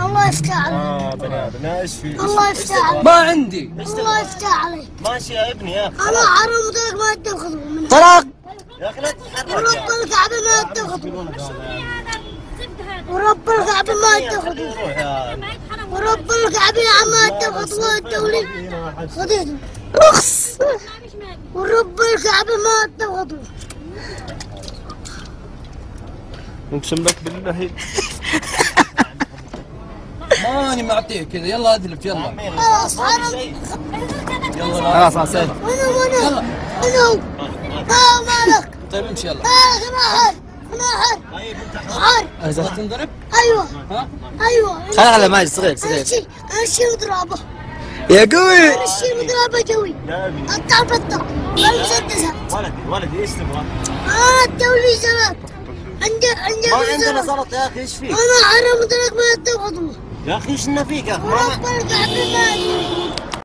الله يفتح عليك. بني ادم ايش في؟ الله يفتح عليك. ما عندي. الله يفتح عليك. ماشي يا ابني يا اخي. انا حرمت لك ما تاخذه مني. طلاق. يا اخي لا تتحرك. ورب الكعبة ما تاخذه. ورب الكعبة ما تاخذه. ورب الكعبة ما تاخذه الدولي. خذيته. رخص. ورب الكعبة ما تاخذه. اقسم لك بالله. ماني معطيك كذا، يلا ادلف يلا. خلاص حرم. يلا خلاص سهل. يلا. منو؟ مالك. طيب امشي يلا. انا حر. اذا تنضرب؟ ايوه. ها؟ ايوه. خلينا على ماجد صغير صغير. امشي مضربه. يا قوي. امشي مضربه قوي. يا ابني. قطع بطع. مسدسات. ولدي ايش تبغى؟ الدولي زلط. عندي ما عندنا زلط يا اخي ايش فيك؟ انا حرمت لك ما تاخذه. يا اخي ايش فيك يا اخي؟ ورب الكعبة ما